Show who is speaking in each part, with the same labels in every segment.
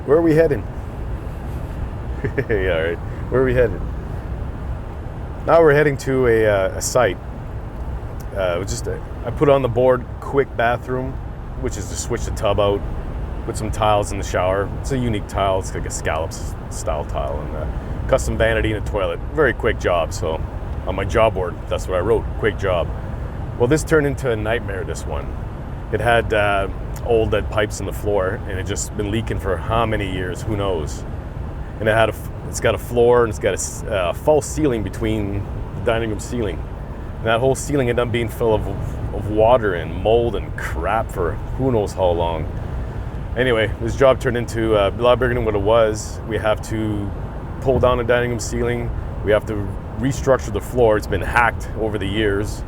Speaker 1: Where are we heading? Yeah, all right. Where are we headed? Now we're heading to a site. I put on the board quick bathroom, which is to switch the tub out, put some tiles in the shower. It's a unique tile. It's like a scallops style tile, and custom vanity and a toilet. Very quick job. So on my job board, that's what I wrote. Quick job. Well, this turned into a nightmare. This one. It had old lead pipes in the floor, and it just been leaking for how many years? Who knows? And it's got a floor, and it's got a false ceiling between the dining room ceiling. And that whole ceiling ended up being full of water and mold and crap for who knows how long. Anyway, this job turned into a lot bigger than what it was. We have to pull down the dining room ceiling. We have to restructure the floor. It's been hacked over the years.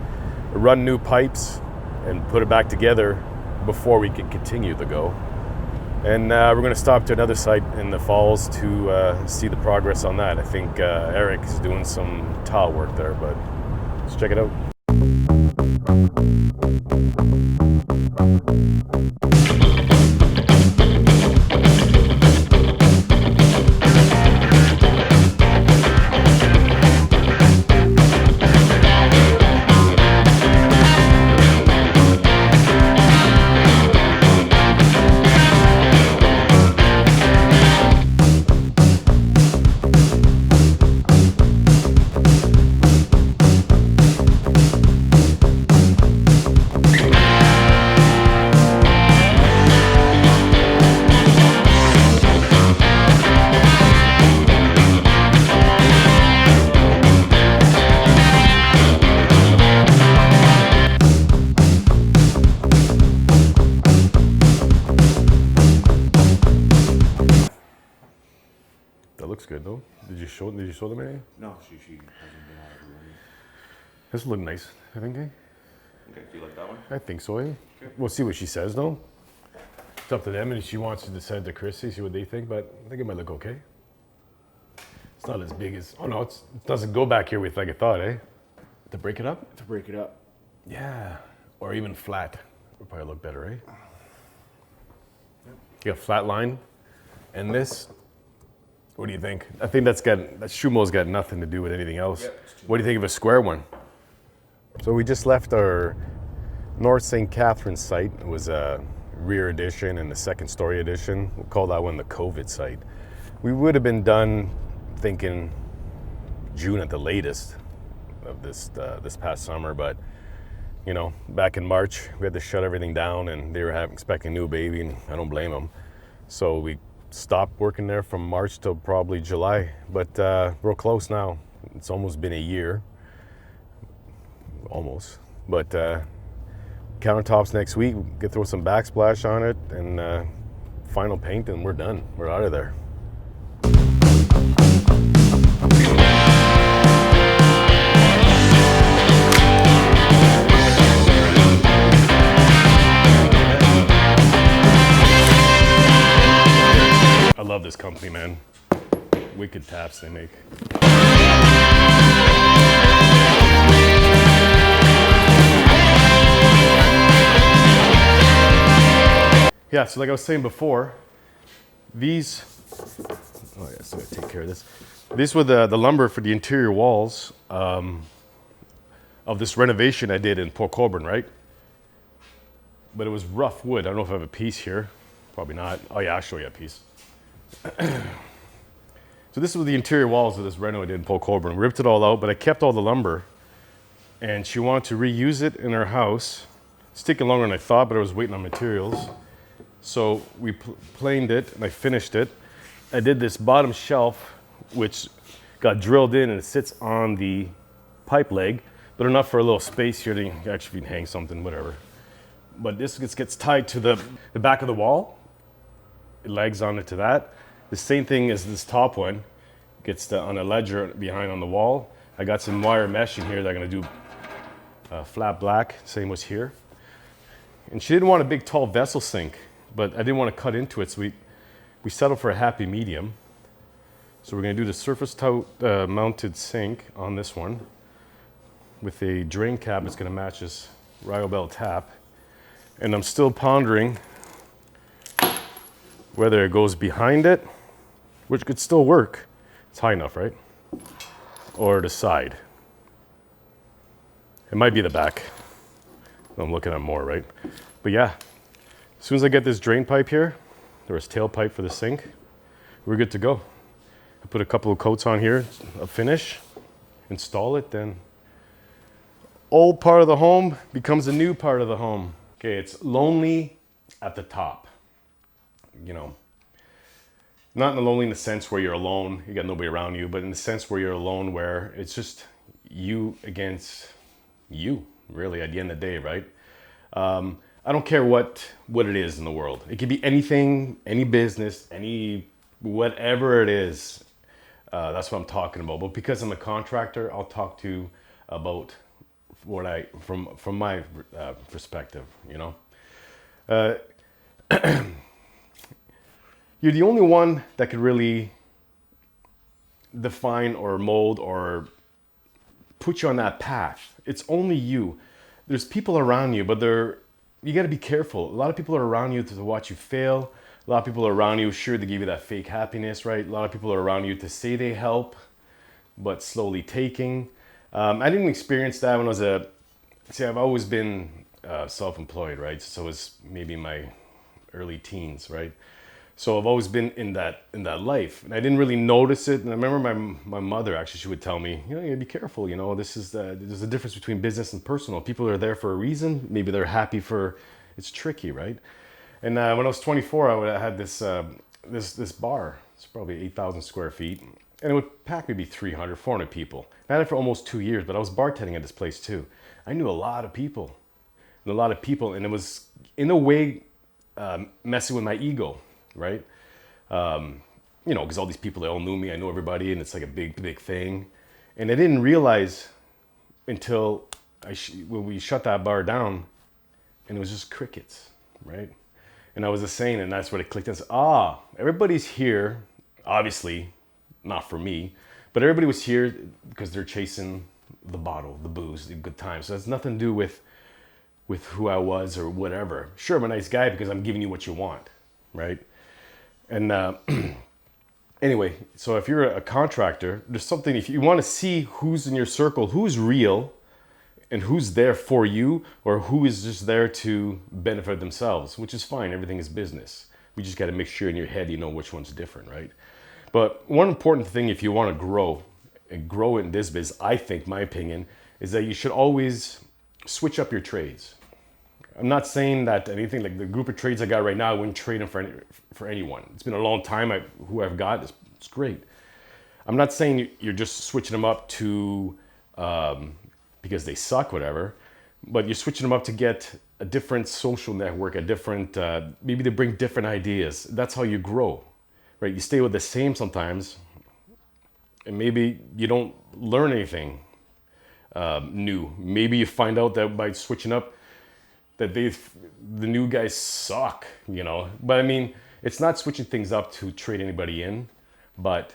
Speaker 1: Run new pipes and put it back together before we can continue the go. And we're going to stop to another site in the falls to see the progress on that. I think Eric is doing some tile work there, but let's check it out. Looks good though. Did you show them anything?
Speaker 2: No, she hasn't been out of the room.
Speaker 1: This look nice, I think.
Speaker 2: Okay, do you like that one?
Speaker 1: I think so.
Speaker 2: Okay.
Speaker 1: We'll see what she says though. It's up to them, and if she wants to send it to Chrissy, see what they think. But I think it might look okay. It's not as big as. Oh no, it doesn't go back here with like I thought, eh? To break it up?
Speaker 2: To break it up.
Speaker 1: Yeah, or even flat would probably look better, eh? You got flat line, and this. What do you think? I think that Shumo's got nothing to do with anything else.
Speaker 2: Yep,
Speaker 1: what do you think of a square one? So we just left our North St. Catharines site. It was a rear edition and the second story edition. We'll call that one the COVID site. We would have been done thinking June at the latest of this past summer, but you know, back in March we had to shut everything down, and they were expecting a new baby, and I don't blame them. So we stopped working there from March till probably July, but we're close now. It's almost been a year, almost. But countertops next week. Get throw some backsplash on it and final paint, and we're done. We're out of there. I love this company, man. Wicked taps they make. Yeah, so like I was saying before, these, oh yeah, so I gotta take care of this. These were the lumber for the interior walls of this renovation I did in Port Colborne, right? But it was rough wood. I don't know if I have a piece here. Probably not. Oh yeah, I'll show you a piece. So this was the interior walls of this reno I did in Port Colborne. We ripped it all out, but I kept all the lumber, and she wanted to reuse it in her house. It's taking longer than I thought, but I was waiting on materials. So we planed it, and I finished it. I did this bottom shelf, which got drilled in, and it sits on the pipe leg, but enough for a little space here to actually hang something, whatever. But this gets tied to the back of the wall. It legs on it to that. The same thing as this top one gets on a ledger behind on the wall. I got some wire mesh in here that I'm gonna do flat black, same was here. And she didn't want a big tall vessel sink, but I didn't want to cut into it, so we settled for a happy medium. So we're gonna do the surface mounted sink on this one with a drain cap that's gonna match this Ryobel tap. And I'm still pondering whether it goes behind it, which could still work. It's high enough, right? Or the side. It might be the back. I'm looking at more, right? But yeah, as soon as I get this drain pipe here, or this tailpipe for the sink, we're good to go. I put a couple of coats on here, a finish, install it, then old part of the home becomes a new part of the home. Okay, it's lonely at the top. You know, not in the lonely in the sense where you're alone, you got nobody around you, but in the sense where you're alone, where it's just you against you, really, at the end of the day, right? I don't care what it is in the world. It could be anything, any business, any whatever it is. That's what I'm talking about. But because I'm a contractor, I'll talk to you about what from my perspective. You know, you're the only one that could really define or mold or put you on that path. It's only you. There's people around you, but you got to be careful. A lot of people are around you to watch you fail. A lot of people are around you, sure, to give you that fake happiness, right? A lot of people are around you to say they help, but slowly taking. I didn't experience that when I was I've always been self-employed, right? So it was maybe my early teens, right? So I've always been in that life, and I didn't really notice it. And I remember my mother, actually, she would tell me, you know, you gotta be careful. You know, there's a difference between business and personal. People are there for a reason. Maybe they're happy for. It's tricky, right? And when I was 24, I had this bar. It's probably 8,000 square feet, and it would pack maybe 300, 400 people. I had it for almost 2 years, but I was bartending at this place too. I knew a lot of people, and it was in a way messing with my ego. Right? You know, because all these people, they all knew me. I know everybody, and it's like a big thing. And I didn't realize until when we shut that bar down, and it was just crickets, right? And I was just saying, and that's what it clicked. And said, everybody's here, obviously, not for me, but everybody was here because they're chasing the bottle, the booze, the good times. So it has nothing to do with who I was or whatever. Sure, I'm a nice guy because I'm giving you what you want, right? And anyway, so if you're a contractor, there's something, if you want to see who's in your circle, who's real, and who's there for you, or who is just there to benefit themselves, which is fine. Everything is business. We just got to make sure in your head you know which one's different, right? But one important thing, if you want to grow in this biz, I think, my opinion, is that you should always switch up your trades. I'm not saying that anything like the group of trades I got right now, I wouldn't trade them for anyone. It's been a long time. Who I've got, it's great. I'm not saying you're just switching them up to because they suck, whatever. But you're switching them up to get a different social network, a different maybe to bring different ideas. That's how you grow, right? You stay with the same sometimes, and maybe you don't learn anything new. Maybe you find out that by switching up, that the new guys suck, you know. But I mean, it's not switching things up to trade anybody in, but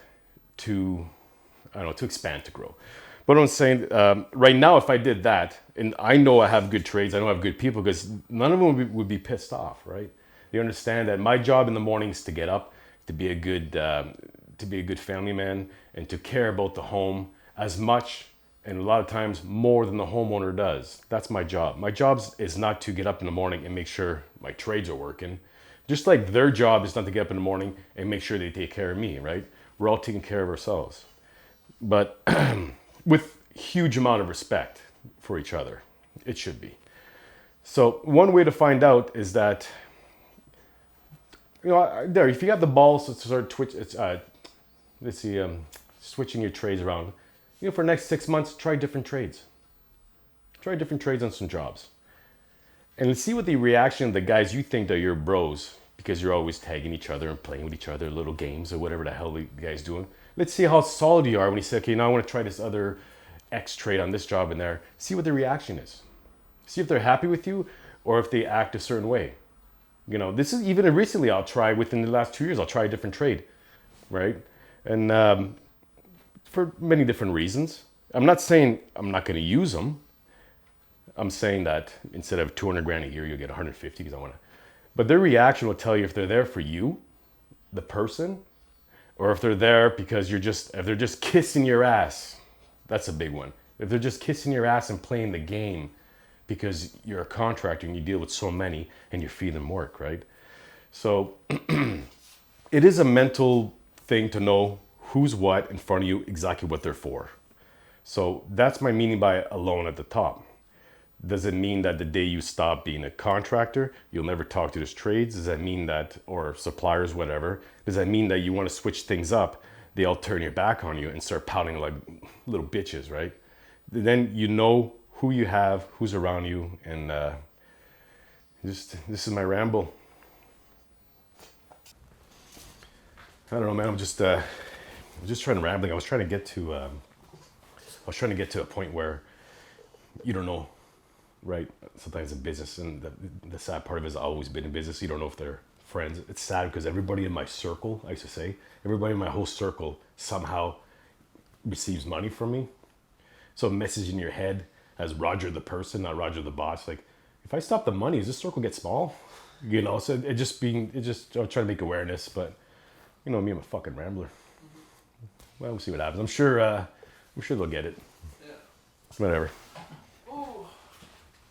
Speaker 1: to expand, to grow. But I'm saying, right now, if I did that, and I know I have good trades, I know I have good people, because none of them would be pissed off, right? They understand that my job in the morning is to get up, to be a good family man, and to care about the home as much, and a lot of times more than the homeowner does. That's my job. My job is not to get up in the morning and make sure my trades are working. Just like their job is not to get up in the morning and make sure they take care of me, right? We're all taking care of ourselves. But with huge amount of respect for each other. It should be. So one way to find out is that, you know, there, if you got the balls to start switching your trades around, you know, for the next 6 months, try different trades. Try different trades on some jobs. And let's see what the reaction of the guys you think that you're bros, because you're always tagging each other and playing with each other, little games or whatever the hell the guy's doing. Let's see how solid you are when you say, okay, now I want to try this other X trade on this job in there. See what the reaction is. See if they're happy with you or if they act a certain way. You know, this is even recently, I'll try within the last 2 years, I'll try a different trade, right? And for many different reasons. I'm not saying I'm not going to use them. I'm saying that instead of 200 grand a year, you'll get 150 because I want to. But their reaction will tell you if they're there for you the person, or if they're there because if they're just kissing your ass. That's a big one. If they're just kissing your ass and playing the game because you're a contractor and you deal with so many and you feed them work, right? So it is a mental thing to know who's what in front of you, exactly what they're for. So that's my meaning by alone at the top. Does it mean that the day you stop being a contractor, you'll never talk to those trades? Does that mean that, or suppliers, whatever, does that mean that you want to switch things up? They all turn your back on you and start pouting like little bitches, right? Then you know who you have, who's around you, and this is my ramble. I don't know, man. I'm just trying to rambling. I was trying to get to a point where you don't know, right? Sometimes in business, and the sad part of it is I've always been in business. You don't know if they're friends. It's sad because everybody in my circle, I used to say, everybody in my whole circle somehow receives money from me. So a message in your head as Roger the person, not Roger the boss. Like, if I stop the money, does this circle get small? You know, so I'm trying to make awareness, but you know me, I'm a fucking rambler. Well, we'll see what happens. I'm sure they'll get it. Yeah. Whatever.